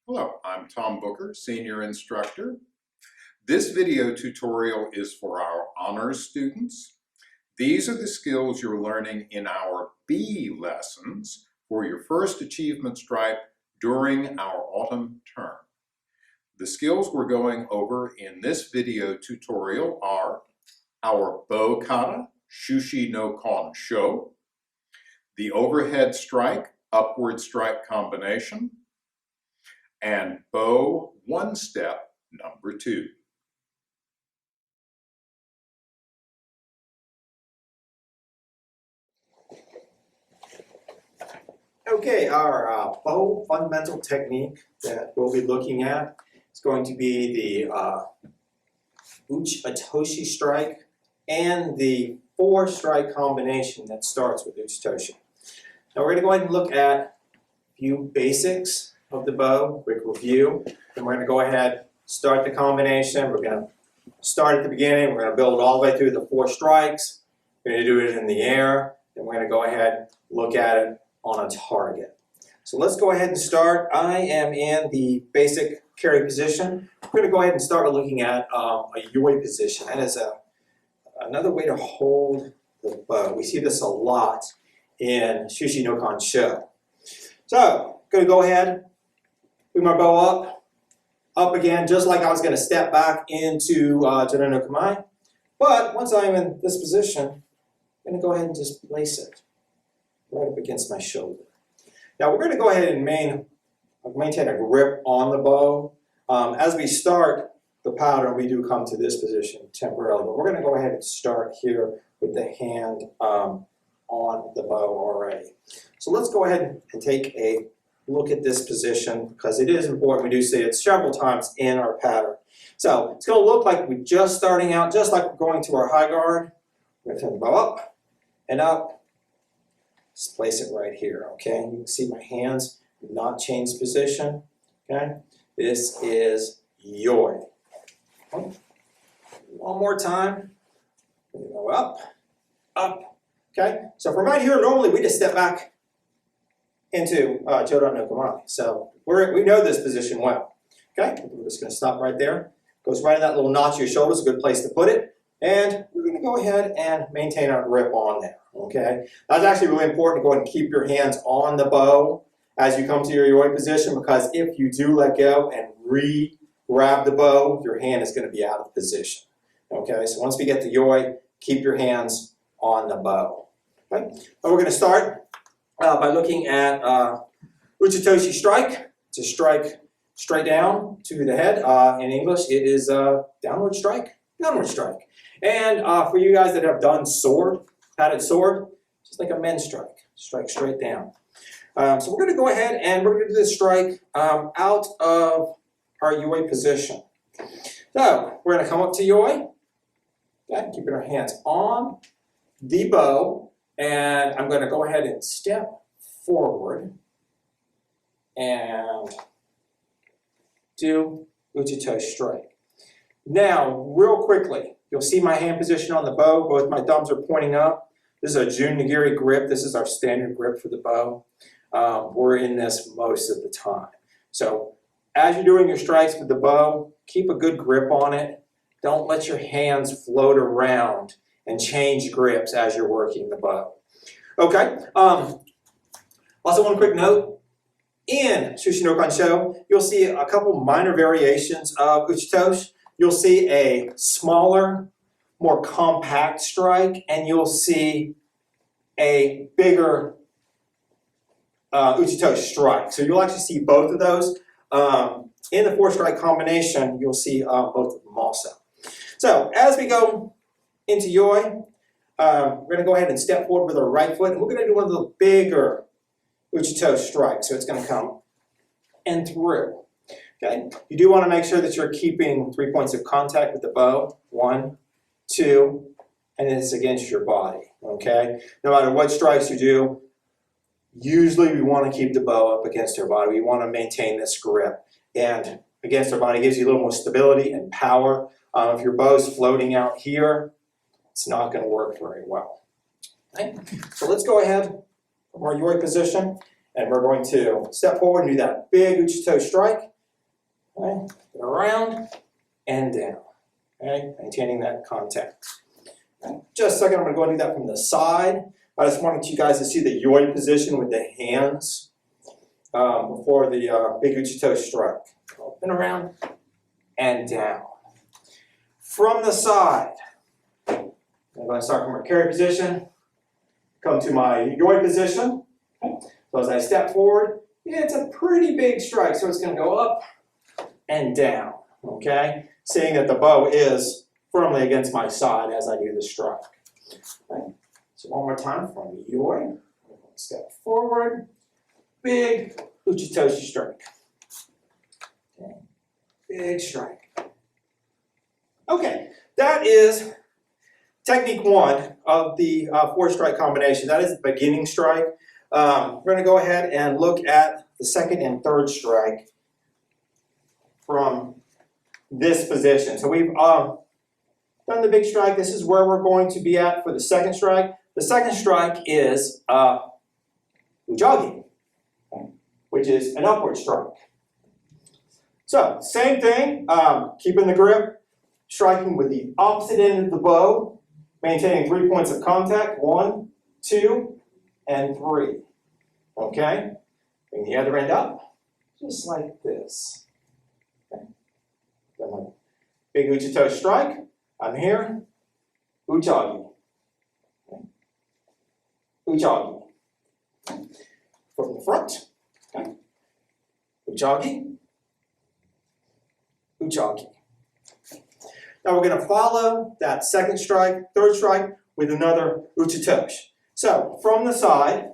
Hello, I'm Tom Booker, Senior Instructor. This video tutorial is for our honors students. These are the skills you're learning in our B lessons for your first achievement stripe during our autumn term. The skills we're going over in this video tutorial are our bow kata, Shushi-no-Kon-Sho, the overhead strike, upward strike combination, and bow one step number 2. Okay, our bow fundamental technique that we'll be looking at is going to be the Uchi-Otoshi strike and the 4-strike combination that starts with Uchi-Otoshi. Now we're going to go ahead and look at a few basics of the bow, quick review. Then we're going to go ahead, start the combination. We're going to start at the beginning. We're going to build it all the way through the 4 strikes. We're going to do it in the air. Then we're going to go ahead, look at it on a target. So let's go ahead and start. I am in the basic carry position. We're going to go ahead and start looking at a yoi position. That is another way to hold the bow. We see this a lot in Shushi-no-Kon-Sho. So I'm going to go ahead, bring my bow up again, just like I was going to step back into Jōdo no Kamae. But once I'm in this position, I'm going to go ahead and just place it right up against my shoulder. Now we're going to go ahead and maintain a grip on the bow. As we start the pattern, we do come to this position temporarily, but we're going to go ahead and start here with the hand on the bow already. So let's go ahead and take a look at this position because it is important. We do see it several times in our pattern. So it's going to look like we're just starting out, just like we're going to our high guard. We're going to turn the bow up and up. Just place it right here, okay? You can see my hands have not changed position, okay? This is yoi. Okay. One more time. We go up, up, okay? So from right here, normally we just step back into Jōdo no Kamae. So we know this position well, okay? We're just going to stop right there. Goes right in that little notch of your shoulder. It's a good place to put it. And we're going to go ahead and maintain our grip on there, okay? That's actually really important to go ahead and keep your hands on the bow as you come to your yoi position, because if you do let go and re-grab the bow, your hand is going to be out of position, okay? So once we get to yoi, keep your hands on the bow, okay? And we're going to start by looking at Uchi-Otoshi strike. It's a strike straight down to the head. In English, it is a downward strike, downward strike. And for you guys that have done sword, padded sword, just like a men strike, strike straight down. So we're going to go ahead and we're going to do this strike out of our yoi position. So we're going to come up to yoi, okay, keeping our hands on the bow, and I'm going to go ahead and step forward and do Uchi-Otoshi strike. Now, real quickly, you'll see my hand position on the bow. Both my thumbs are pointing up. This is a Jun Nigiri grip. This is our standard grip for the bow. We're in this most of the time. So as you're doing your strikes with the bow, keep a good grip on it. Don't let your hands float around and change grips as you're working the bow. Okay. Also, one quick note. In Shushi-no-Kon-Sho, you'll see a couple minor variations of Uchi-Otoshi. You'll see a smaller, more compact strike, and you'll see a bigger Uchi-Otoshi strike. So you'll actually see both of those. In the 4-strike combination, you'll see both of them also. So as we go into yoi, we're going to go ahead and step forward with our right foot, and we're going to do one of the bigger Uchi-Otoshi strikes. So it's going to come and through. Okay. You do want to make sure that you're keeping 3 points of contact with the bow. 1, 2, and then it's against your body. Okay. No matter what strikes you do, usually we want to keep the bow up against our body. We want to maintain this grip. And against our body gives you a little more stability and power. If your bow's floating out here, it's not going to work very well. Okay. So let's go ahead from our yoi position, and we're going to step forward and do that big Uchi-Otoshi strike. Okay, around and down. Okay, maintaining that contact. Okay. Just a second, I'm going to go and do that from the side. I just wanted you guys to see the yoi position with the hands before the big Uchi-Otoshi strike. Up and around and down. From the side, I'm going to start from my carry position, come to my yoi position. Okay. So as I step forward, it's a pretty big strike, so it's going to go up and down. Okay, seeing that the bow is firmly against my side as I do the strike. Okay. So one more time from yoi, step forward, big Uchi-Otoshi strike. Okay. Big strike. Okay, that is technique one of the four strike combination. That is the beginning strike. We're going to go ahead and look at the second and third strike from this position. So we've done the big strike. This is where we're going to be at for the second strike. The second strike is Ujagi, which is an upward strike. So same thing, keeping the grip, striking with the opposite end of the bow, maintaining 3 points of contact, 1, 2, and 3. Okay, bring the other end up, just like this. Okay, then my big Uchi-Otoshi strike. I'm here, Ujagi. Okay. Ujagi. Okay. From the front. Okay. Ujagi. Ujagi. Now we're going to follow that second strike, third strike with another Uchi-Otoshi. So from the side,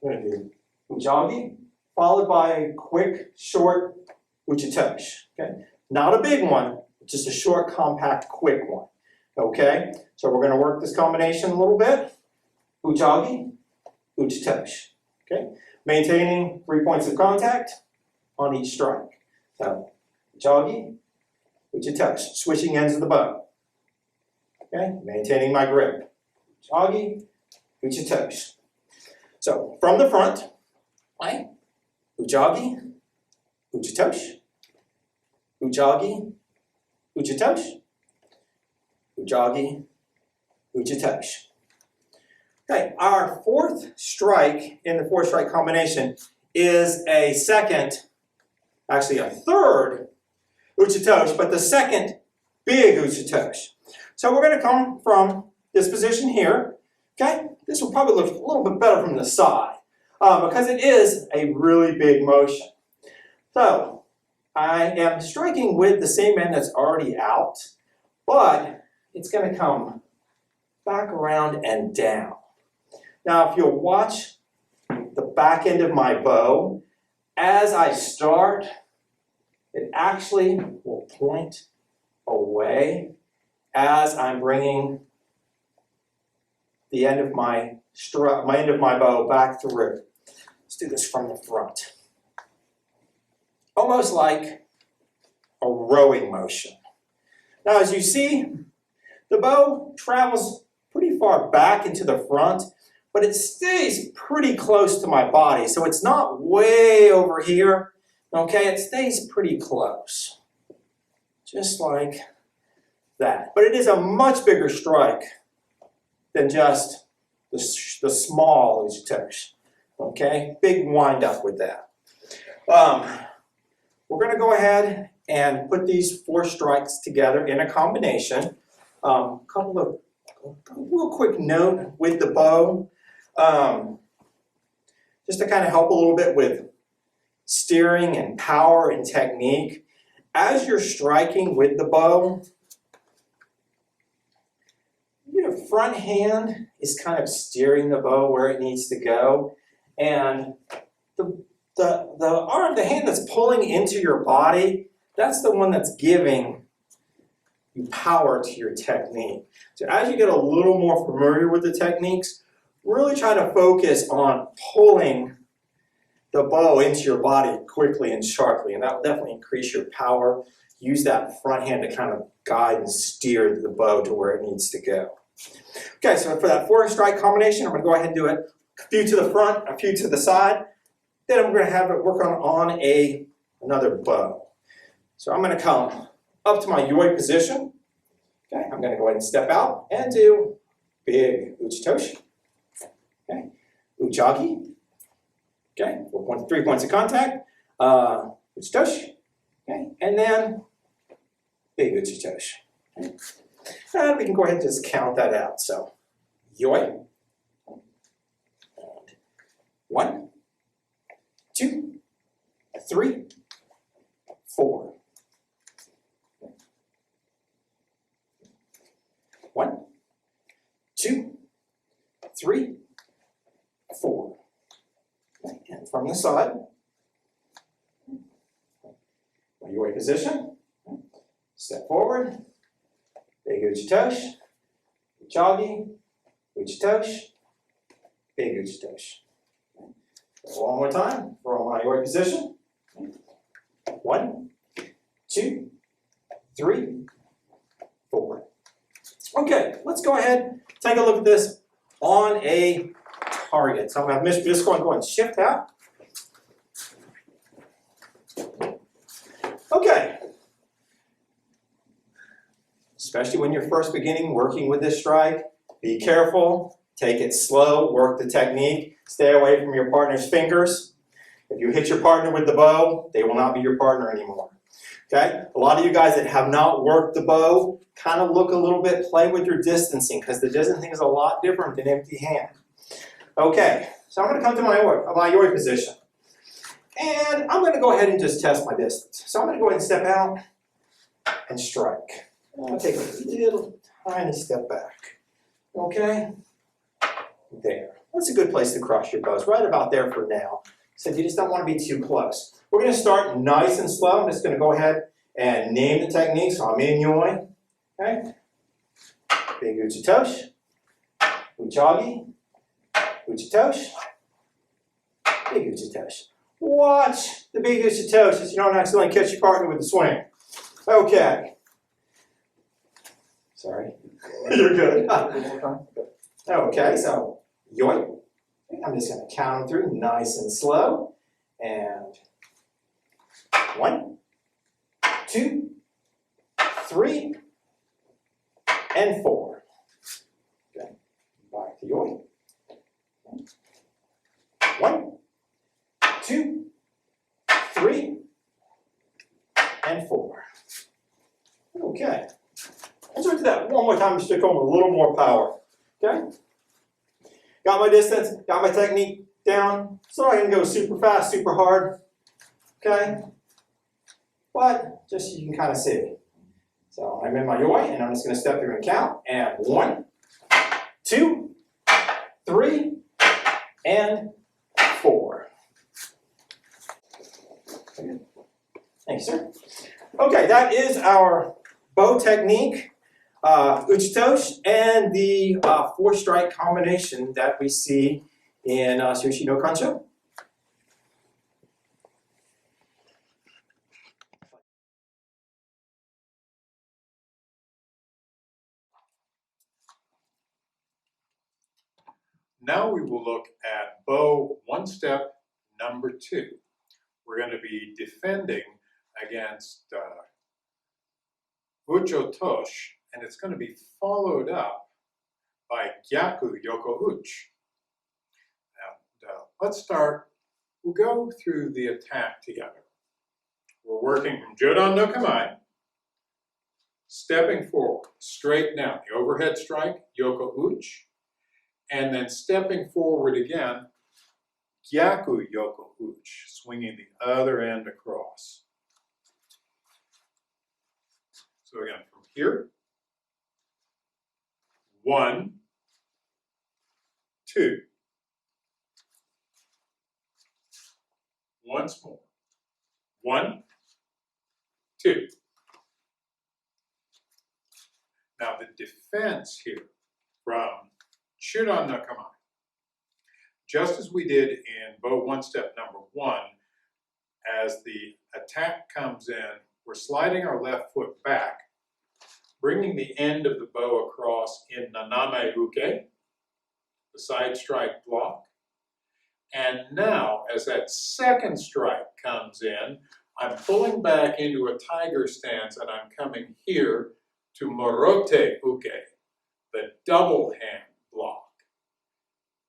we're going to do Ujagi, followed by a quick, short Uchi-Otoshi. Okay? Not a big one, just a short, compact, quick one. Okay? So we're going to work this combination a little bit. Ujagi, Uchi-Otoshi. Okay? Maintaining 3 points of contact on each strike. So, Ujagi, Uchi-Otoshi, switching ends of the bow. Okay? Maintaining my grip. Ujagi, Uchi-Otoshi. So, from the front, right? Ujagi, Uchi-Otoshi. Ujagi, Uchi-Otoshi. Ujagi, Uchi-Otoshi. Okay, our fourth strike in the four strike combination is a second, actually a third Uchi-Otoshi, but the second big Uchi-Otoshi. So we're going to come from this position here. Okay, this will probably look a little bit better from the side because it is a really big motion. So I am striking with the same end that's already out, but it's going to come back around and down. Now, if you'll watch the back end of my bow, as I start, it actually will point away as I'm bringing the end of my bow back through. Let's do this from the front. Almost like a rowing motion. Now, as you see, the bow travels pretty far back into the front, but it stays pretty close to my body, so it's not way over here, okay? It stays pretty close, just like that. But it is a much bigger strike than just the small Uchi-Otoshi, okay? Big wind up with that. We're going to go ahead and put these four strikes together in a combination. Real quick note with the bow. Just to kind of help a little bit with steering and power and technique. As you're striking with the bow, your front hand is kind of steering the bow where it needs to go, and the hand that's pulling into your body, that's the one that's giving you power to your technique. So as you get a little more familiar with the techniques, really try to focus on pulling the bow into your body quickly and sharply, and that will definitely increase your power. Use that front hand to kind of guide and steer the bow to where it needs to go. Okay, so for that four strike combination, I'm going to go ahead and do it a few to the front, a few to the side. Then I'm going to have it work on a another bow. So I'm going to come up to my yoi position. Okay, I'm going to go ahead and step out and do big Uchi-Otoshi. Okay, Uchi-Age. Okay, 3 points of contact. Uchi-Otoshi. Okay, and then big Uchi-Otoshi. Okay. And we can go ahead and just count that out. So, yoi. And 1, 2, 3, 4. 1, 2, 3, 4. And from the side, my yoi position. Step forward. Big Uchi-Otoshi. Uchi-Age. Uchi-Otoshi. Big Uchi-Otoshi. One more time for my yoi position. 1, 2, 3, 4. Okay, let's go ahead and take a look at this on a target. So I'm going to just go ahead and shift out. Okay. Especially when you're first beginning working with this strike, be careful, take it slow, work the technique, stay away from your partner's fingers. If you hit your partner with the bow, they will not be your partner anymore. Okay? A lot of you guys that have not worked the bow, kind of look a little bit, play with your distancing, because the distancing is a lot different than empty hand. Okay, so I'm going to come to my yoi position. And I'm going to go ahead and just test my distance. So I'm going to go ahead and step out and strike. I'll take a little tiny step back. Okay? There. That's a good place to cross your bows, right about there for now. So you just don't want to be too close. We're going to start nice and slow. I'm just going to go ahead and name the technique. So I'm in yoi. Okay? Big Uchi-Otoshi. Uchi-Age. Uchi-Otoshi. Big Uchi-Otoshi. Watch the big Uchi-Otoshi so you don't accidentally catch your partner with the swing. Okay. Sorry. You're good. Okay, so yoi. I'm just going to count them through nice and slow. And 1, 2, 3, and 4. Okay, back to yoi. 1, 2, 3, and 4. Okay. Let's do that one more time, just to come with a little more power. Okay? Got my distance, got my technique down, so I can go super fast, super hard. Okay? But just so you can kind of see. So I'm in my yoi, and I'm just going to step through and count. And 1, 2, 3, and 4. Thank you, sir. Okay, that is our bow technique, Uchi-Otoshi, and the 4-strike combination that we see in Shushi-no-Kon-Sho. Now we will look at bow 1-step number 2. We're going to be defending against Uchi-Otoshi, and it's going to be followed up by Gyaku Yoko Uchi. Now, let's start. We'll go through the attack together. We're working from Jodan no Kamae, stepping forward, straight down, the overhead strike, Yoko Uchi, and then stepping forward again, Gyaku Yoko Uchi, swinging the other end across. So again, from here, 1, 2. Once more. 1, 2. Now the defense here from Jodan no Kamae, just as we did in bow 1-step number 1, as the attack comes in, we're sliding our left foot back, bringing the end of the bow across in Naname Uke, the side strike block. And now, as that second strike comes in, I'm pulling back into a tiger stance and I'm coming here to Morote Uke, the double hand block.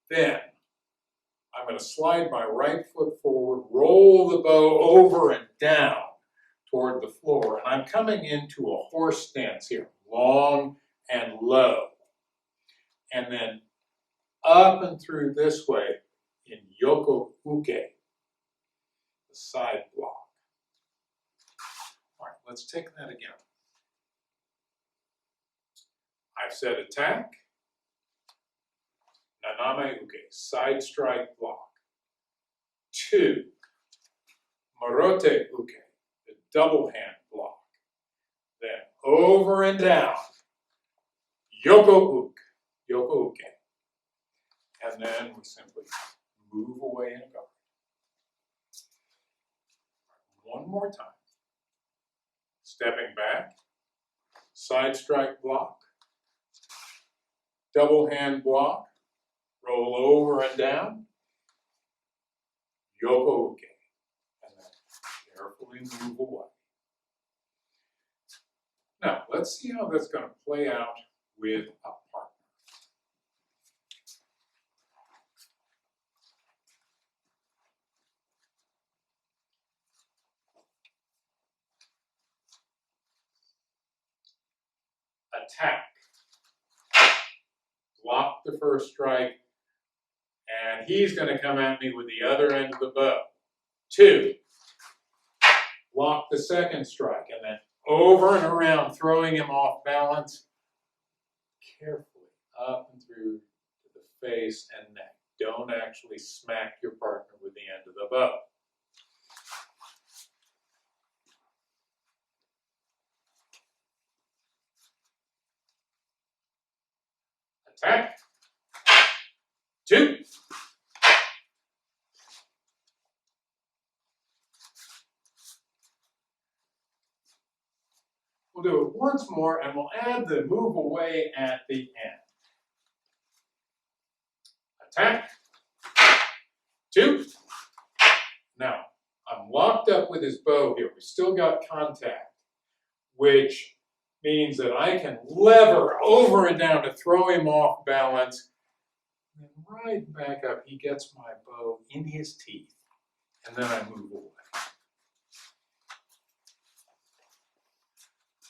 Then I'm going to slide my right foot forward, roll the bow over and down toward the floor, and I'm coming into a horse stance here, long and low. And then up and through this way in Yoko Uke, the side block. All right, let's take that again. I've said attack, Naname Uke, side strike block. 2, Morote Uke, the double hand block. Then over and down, Yoko Uke. And then we simply move away and go. One more time. Stepping back, side strike block, double hand block, roll over and down, Yoko Uke, and then carefully move away. Now, let's see how that's going to play out with a partner. Attack. Block the first strike, and he's going to come at me with the other end of the bow. 2, block the second strike, and then over and around, throwing him off balance, carefully up and through to the face and neck. Don't actually smack your partner with the end of the bow. Attack. 2. We'll do it once more, and we'll add the move away at the end. Attack. 2. Now, I'm locked up with his bow here. We still got contact, which means that I can lever over and down to throw him off balance. And right back up, he gets my bow in his teeth, and then I move away.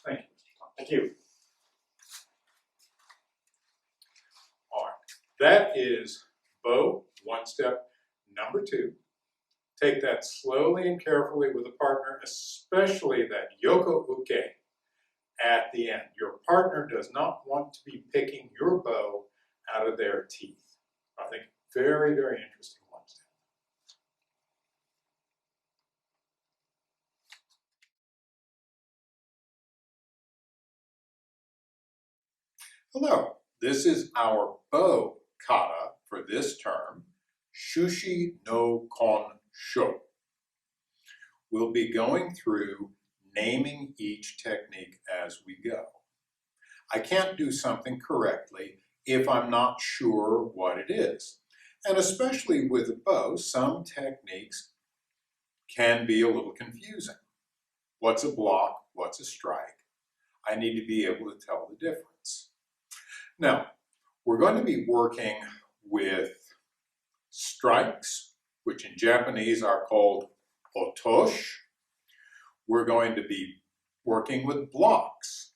Thank you, Mr. Thompson. Thank you. All right, that is bow, one step. Number 2, take that slowly and carefully with a partner, especially that Yoko Uke at the end. Your partner does not want to be picking your bow out of their teeth. I think very, very interesting one step. Hello, this is our bow kata for this term, Shushi-no-Kon-Sho. We'll be going through naming each technique as we go. I can't do something correctly if I'm not sure what it is. And especially with a bow, some techniques can be a little confusing. What's a block? What's a strike? I need to be able to tell the difference. Now, we're going to be working with strikes, which in Japanese are called otoshi. We're going to be working with blocks.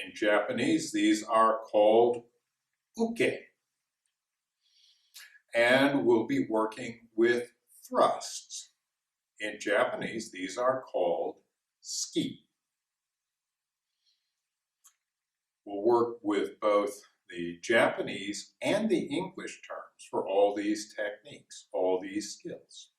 In Japanese, these are called uke. And we'll be working with thrusts. In Japanese, these are called ski. We'll work with both the Japanese and the English terms for all these techniques, all these skills.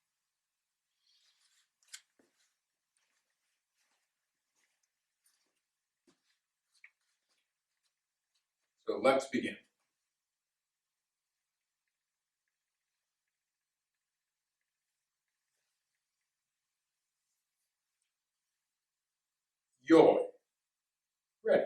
So let's begin. Yoi. Ready.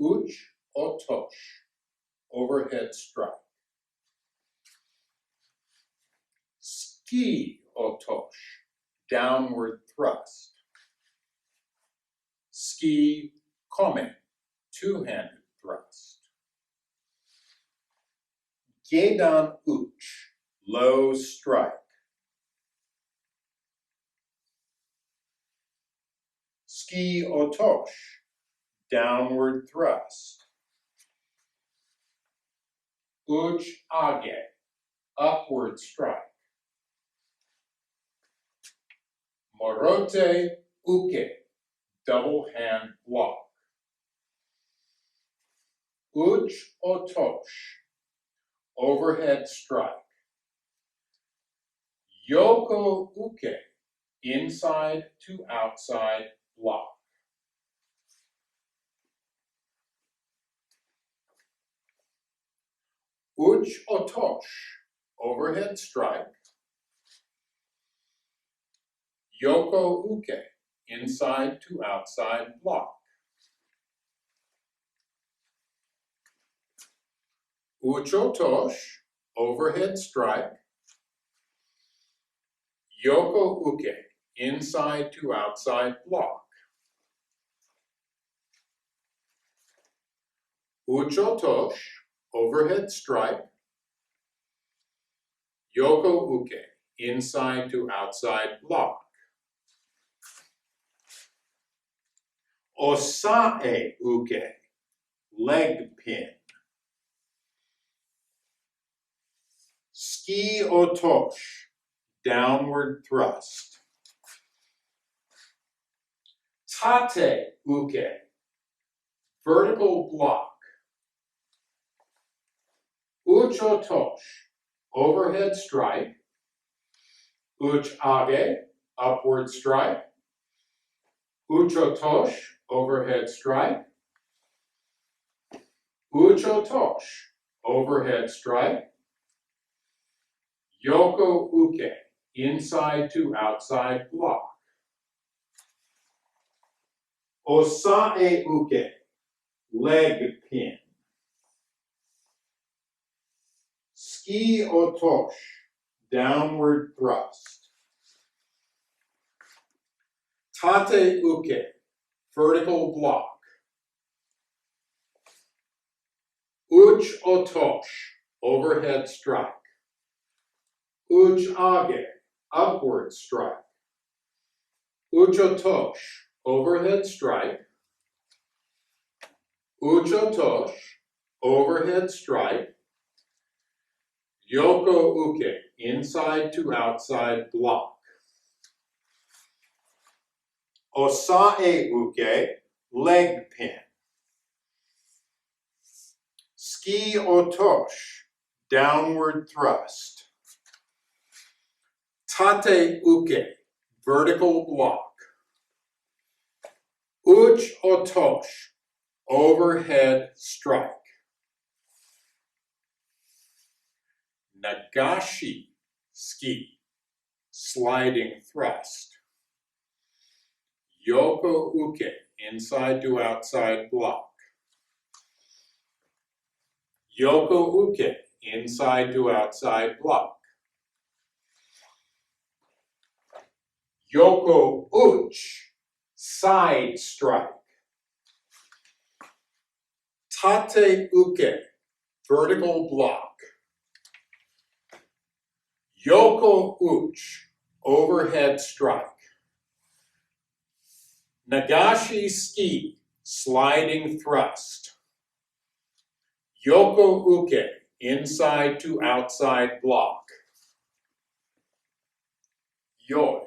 Uchi-Otoshi, overhead strike. Ski-Otoshi, downward thrust. Ski-Kome, two-handed thrust. Gedan Uchi, low strike. Ski-Otoshi, downward thrust. Uchi-Age, upward strike. Morote Uke, double hand block. Uchi-Otoshi, overhead strike. Yoko Uke, inside to outside block. Uchi-Otoshi, overhead strike. Yoko Uke, inside to outside block. Uchi-Otoshi, overhead strike. Yoko Uke, inside to outside block. Uchi-Otoshi, overhead strike. Yoko Uke, inside to outside block. Osae Uke, leg pin. Ski-Otoshi, downward thrust. Tate Uke, vertical block. Uchi-Otoshi, overhead strike. Uchi-Age, upward strike. Uchi-Otoshi, overhead strike. Uchi-Otoshi, overhead strike. Yoko Uke, inside to outside block. Osae Uke, leg pin. Ski-Otoshi, downward thrust. Tate Uke, vertical block. Uchi-Otoshi, overhead strike. Uchi-Age, upward strike. Uchi-Otoshi, overhead strike. Uchi-Otoshi, overhead strike. Yoko Uke, inside to outside block. Osae Uke, leg pin. Ski-Otoshi, downward thrust. Tate Uke, vertical block. Uchi-Otoshi, overhead strike. Nagashi ski, sliding thrust. Yoko Uke, inside to outside block. Yoko Uke, inside to outside block. Yoko Uchi, side strike. Tate Uke, vertical block. Yoko Uchi, overhead strike. Nagashi ski, sliding thrust. Yoko Uke, inside to outside block. Yoi.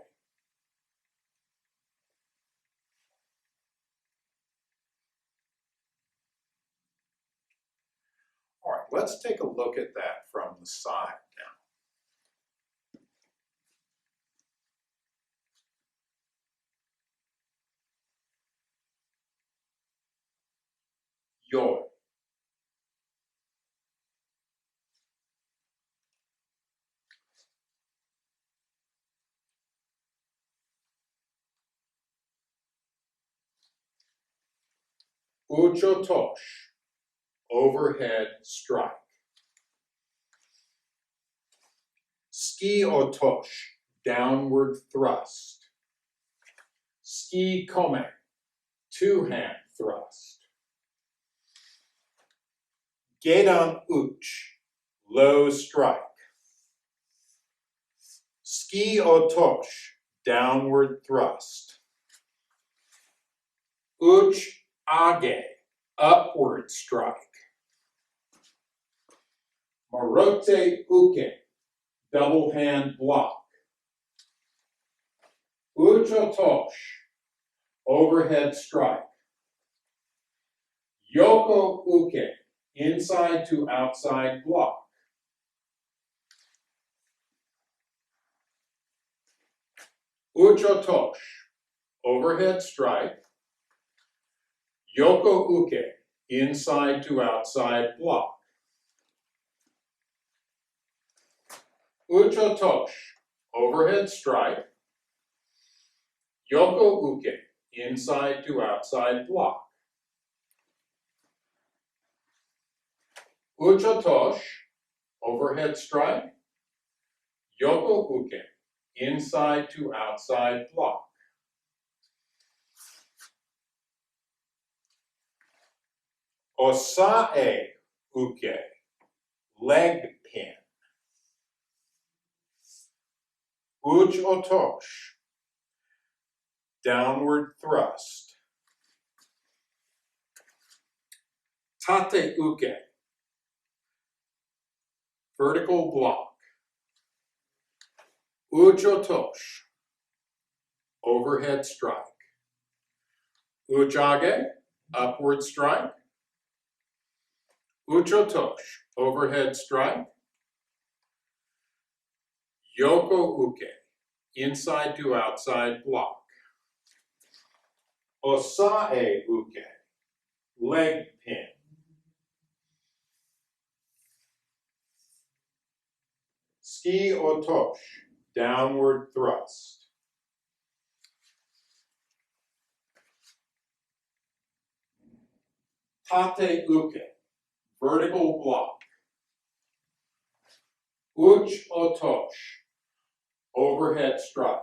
All right, let's take a look at that from the side now. Yoi. Uchi-Otoshi, overhead strike. Uchi-Otoshi, downward thrust. Uchi-Kome, two-hand thrust. Gedan Uchi, low strike. Uchi-Otoshi, downward thrust. Uchi-Age, upward strike. Marote Uke, double hand block. Uchi-Otoshi, overhead strike. Yoko Uke, inside to outside block. Uchi-Otoshi, overhead strike. Yoko Uke, inside to outside block. Uchi-Otoshi, overhead strike. Yoko Uke, inside to outside block. Uchi-Otoshi, overhead strike. Yoko Uke, inside to outside block. Osae Uke, leg pin. Uchi-Otoshi, downward thrust. Tate Uke, vertical block. Uchi-Otoshi, overhead strike. Uchi-Age, upward strike. Uchi-Otoshi, overhead strike. Yoko Uke, inside to outside block. Osae Uke, leg pin. Uchi-Otoshi, downward thrust. Tate Uke, vertical block. Uchi-Otoshi, overhead strike.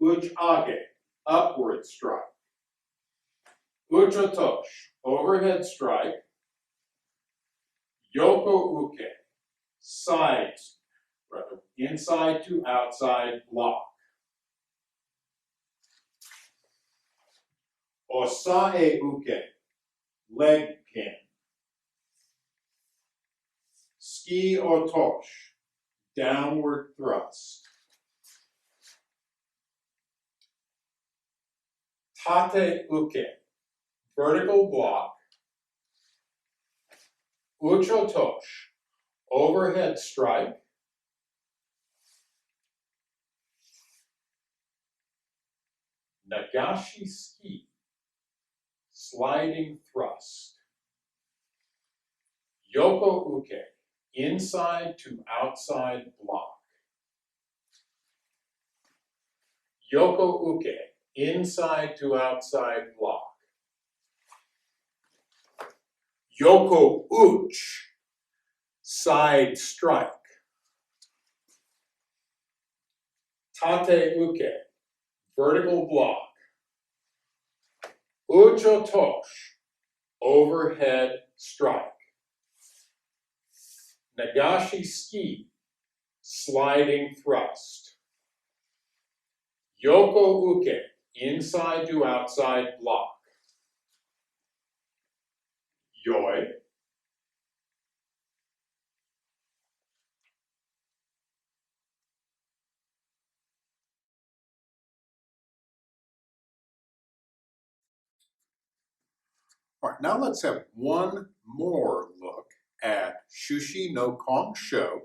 Uchi-Age, upward strike. Uchi-Otoshi, overhead strike. Yoko Uke, sides, inside to outside block. Osae Uke, leg pin. Uchi-Otoshi, downward thrust. Tate Uke, vertical block. Uchi-Otoshi, overhead strike. Nagashi ski, sliding thrust. Yoko Uke, inside to outside block. Yoko Uke, inside to outside block. Yoko Uchi, side strike. Tate Uke, vertical block. Uchi-Otoshi, overhead strike. Nagashi ski, sliding thrust. Yoko Uke, inside to outside block. Yoi. All right, now let's have one more look at Shushi-no-Kon-Sho.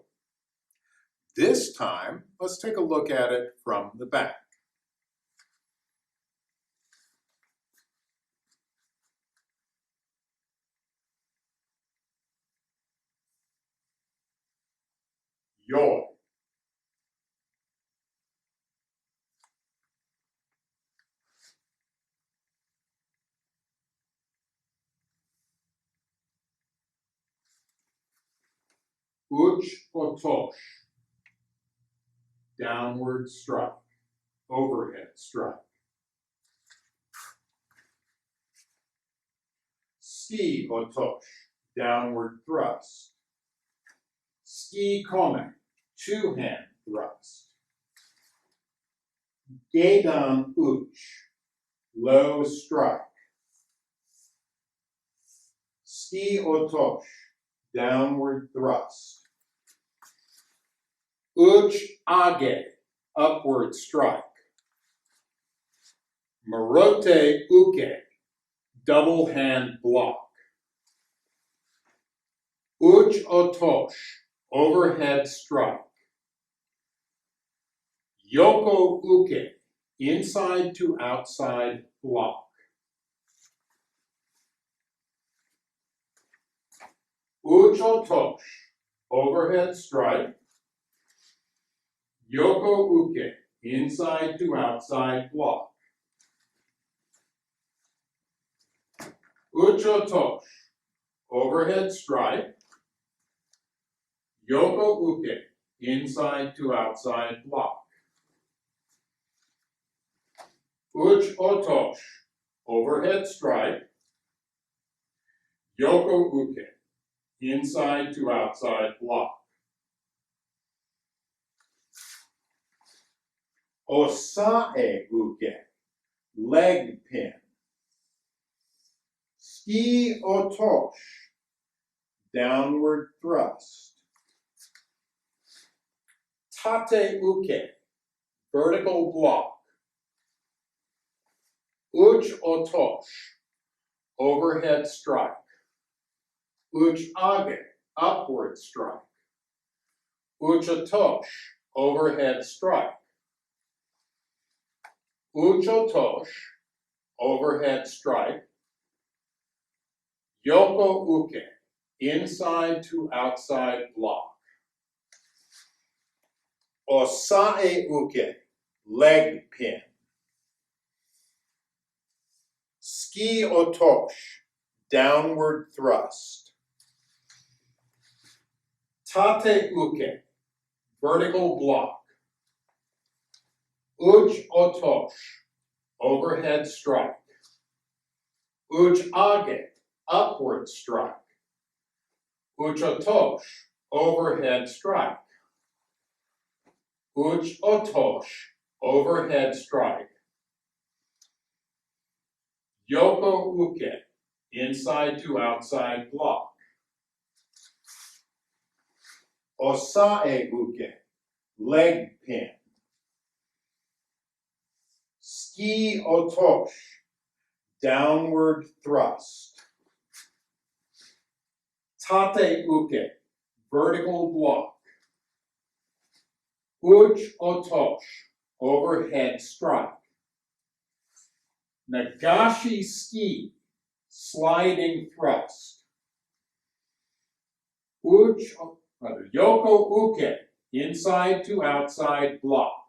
This time, let's take a look at it from the back. Yoi. Uchi-Otoshi, downward strike, overhead strike. Uchi-Otoshi, downward thrust. Uchi-Kome, two-hand thrust. Gedan Uchi, low strike. Uchi-Otoshi, downward thrust. Uchi-Age, upward strike. Marote Uke, double hand block. Uchi-Otoshi, overhead strike. Yoko Uke, inside to outside block. Uchi-Otoshi, overhead strike. Yoko Uke, inside to outside block. Uchi-Otoshi, overhead strike. Yoko Uke, inside to outside block. Uchi-Otoshi, overhead strike. Yoko Uke, inside to outside block. Osae Uke, leg pin. Uchi-Otoshi, downward thrust. Tate Uke, vertical block. Uchi-Otoshi, overhead strike. Uchi-Age, upward strike. Uchi-Otoshi, overhead strike. Uchi-Otoshi, overhead strike. Yoko Uke, inside to outside block. Osae Uke, leg pin. Uchi-Otoshi, downward thrust. Tate Uke, vertical block. Uchi-Otoshi, overhead strike. Uchi-Age, upward strike. Uchi-Otoshi, overhead strike. Uchi-Otoshi, overhead strike. Yoko Uke, inside to outside block. Osae Uke, leg pin. Uchi-Otoshi, downward thrust. Tate Uke, vertical block. Uchi-Otoshi, overhead strike. Nagashi ski, sliding thrust. Yoko Uke, inside to outside block.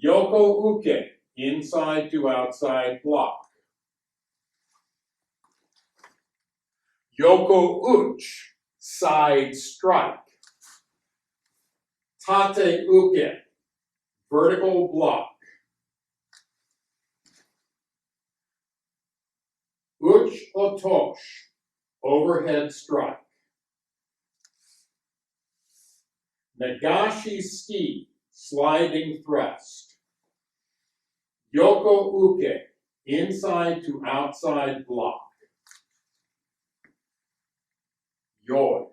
Yoko Uke, inside to outside block. Yoko Uchi, side strike. Tate Uke, vertical block. Uchi-Otoshi, overhead strike. Nagashi ski, sliding thrust. Yoko Uke, inside to outside block. Yoi.